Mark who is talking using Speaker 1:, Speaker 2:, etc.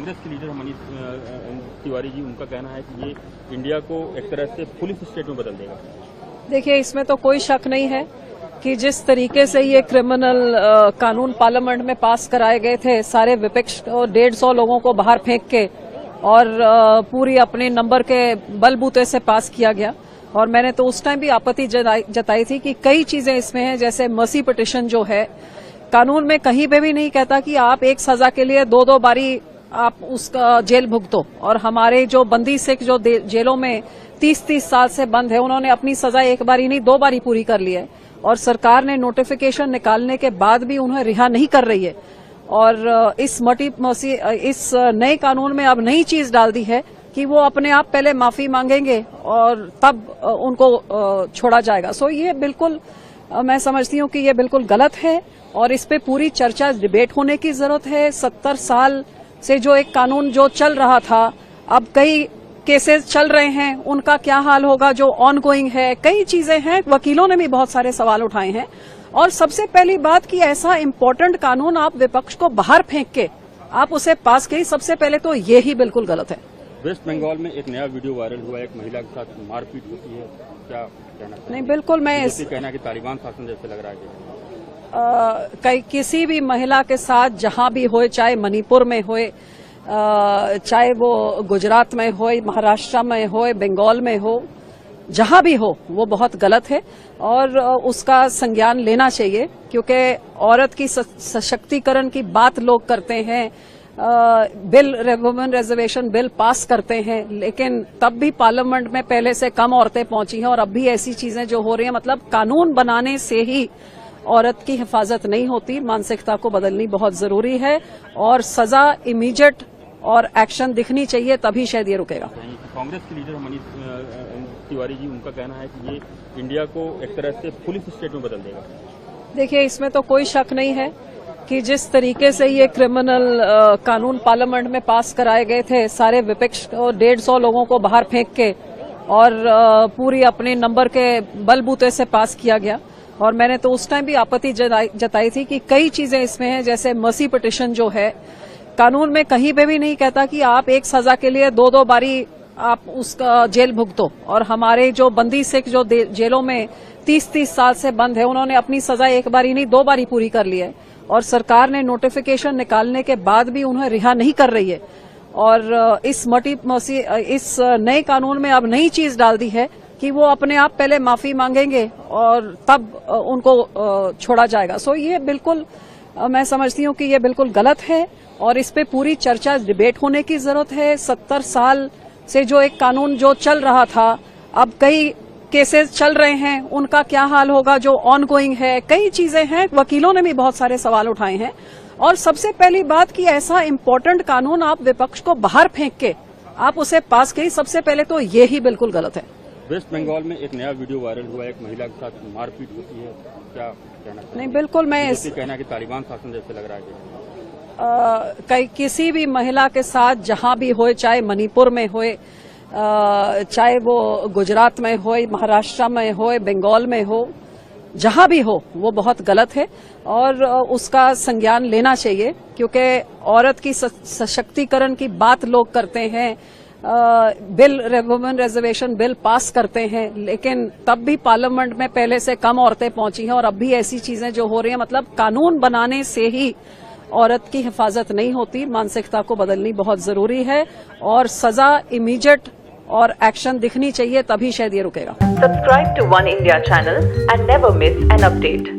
Speaker 1: कांग्रेस के लीडर मनीष तिवारी जी, उनका कहना है कि ये इंडिया को एक तरह से पुलिस स्टेट में बदल देगा।
Speaker 2: देखिए, इसमें तो कोई शक नहीं है कि जिस तरीके से ये क्रिमिनल कानून पार्लियामेंट में पास कराए गए थे, सारे विपक्ष को 150 लोगों को बाहर फेंक के और पूरी अपने नंबर के बलबूते से पास किया गया। और मैंने तो उस टाइम भी आपत्ति जताई थी कि कई चीजें इसमें हैं, जैसे मर्सी पिटिशन जो है, कानून में कहीं पे भी नहीं कहता कि आप एक सजा के लिए दो बारी आप उसका जेल भुगतो। और हमारे जो बंदी सिख जो जेलों में 30-30 साल से बंद है, उन्होंने अपनी सजा एक बारी नहीं 2 बारी पूरी कर ली है। और सरकार ने नोटिफिकेशन निकालने के बाद भी उन्हें रिहा नहीं कर रही है। और इस नए कानून में अब नई चीज डाल दी है कि वो अपने आप पहले माफी मांगेंगे और तब उनको छोड़ा जाएगा। सो ये बिल्कुल मैं समझती हूँ कि ये बिल्कुल गलत है और इस पे पूरी चर्चा डिबेट होने की जरूरत है। 70 साल से जो एक कानून जो चल रहा था, अब कई केसेस चल रहे हैं, उनका क्या हाल होगा जो ऑन गोइंग है। कई चीजें हैं, वकीलों ने भी बहुत सारे सवाल उठाए हैं। और सबसे पहली बात कि ऐसा इम्पोर्टेंट कानून आप विपक्ष को बाहर फेंक के आप उसे पास करें, सबसे पहले तो ये ही बिल्कुल गलत है।
Speaker 1: वेस्ट बंगाल में एक नया वीडियो वायरल हुआ है, एक महिला के साथ मारपीट होती है, क्या कहना चाहिए? नहीं,
Speaker 2: बिल्कुल मैं
Speaker 1: कहना कि तालिबान शासन जैसे लग रहा है।
Speaker 2: किसी भी महिला के साथ जहां भी होए, चाहे मणिपुर में होए, चाहे वो गुजरात में होए, महाराष्ट्र में होए, बंगाल में हो, जहां भी हो, वो बहुत गलत है और उसका संज्ञान लेना चाहिए। क्योंकि औरत की सशक्तिकरण की बात लोग करते हैं, वुमेन रिजर्वेशन बिल पास करते हैं, लेकिन तब भी पार्लियामेंट में पहले से कम औरतें पहुंची हैं। और अब भी ऐसी चीजें जो हो रही हैं, मतलब कानून बनाने से ही औरत की हिफाजत नहीं होती। मानसिकता को बदलनी बहुत जरूरी है और सजा इमीडिएट और एक्शन दिखनी चाहिए, तभी शायद ये रुकेगा।
Speaker 1: कांग्रेस के लीडर मनीष तिवारी जी, उनका कहना है कि ये इंडिया को एक तरह से पुलिस स्टेट में बदल देगा।
Speaker 2: देखिए, इसमें तो कोई शक नहीं है कि जिस तरीके से ये क्रिमिनल कानून पार्लियामेंट में पास कराए गए थे, सारे विपक्ष को 150 लोगों को बाहर फेंक के और पूरी अपने नंबर के बलबूते से पास किया गया। और मैंने तो उस टाइम भी आपत्ति जताई थी कि कई चीजें इसमें हैं, जैसे मर्सी पिटिशन जो है, कानून में कहीं पे भी नहीं कहता कि आप एक सजा के लिए 2 बारी आप उसका जेल भुगतो। और हमारे जो बंदी सिख जो जेलों में 30-30 साल से बंद है, उन्होंने अपनी सजा एक बारी नहीं 2 बारी पूरी कर ली है। और सरकार ने नोटिफिकेशन निकालने के बाद भी उन्हें रिहा नहीं कर रही है। और इस नए कानून में अब नई चीज डाल दी है कि वो अपने आप पहले माफी मांगेंगे और तब उनको छोड़ा जाएगा। सो ये बिल्कुल मैं समझती हूँ कि ये बिल्कुल गलत है और इस पे पूरी चर्चा डिबेट होने की जरूरत है। 70 साल से जो एक कानून जो चल रहा था, अब कई केसेस चल रहे हैं, उनका क्या हाल होगा जो ऑन गोइंग है। कई चीजें हैं, वकीलों ने भी बहुत सारे सवाल उठाए हैं। और सबसे पहली बात कि ऐसा इम्पोर्टेंट कानून आप विपक्ष को बाहर फेंक के आप उसे पास करें, सबसे पहले तो ये ही बिल्कुल गलत है।
Speaker 1: वेस्ट बंगाल में एक नया वीडियो वायरल हुआ है, एक महिला के साथ मारपीट होती है, क्या कहना चाहिए? नहीं,
Speaker 2: बिल्कुल मैं
Speaker 1: कहना कि तालिबान शासन जैसे लग रहा है।
Speaker 2: किसी भी महिला के साथ जहां भी होए, चाहे मणिपुर में होए, चाहे वो गुजरात में होए, महाराष्ट्र में होए, बंगाल में हो, जहां भी हो, वो बहुत गलत है और उसका संज्ञान लेना चाहिए। क्योंकि औरत की सशक्तिकरण की बात लोग करते हैं, वुमेन रिजर्वेशन बिल पास करते हैं, लेकिन तब भी पार्लियामेंट में पहले से कम औरतें पहुंची हैं। और अब भी ऐसी चीजें जो हो रही हैं, मतलब कानून बनाने से ही औरत की हिफाजत नहीं होती। मानसिकता को बदलनी बहुत जरूरी है और सजा इमीडिएट और एक्शन दिखनी चाहिए, तभी शायद ये रुकेगा।
Speaker 3: Subscribe to one India channel and never miss an update.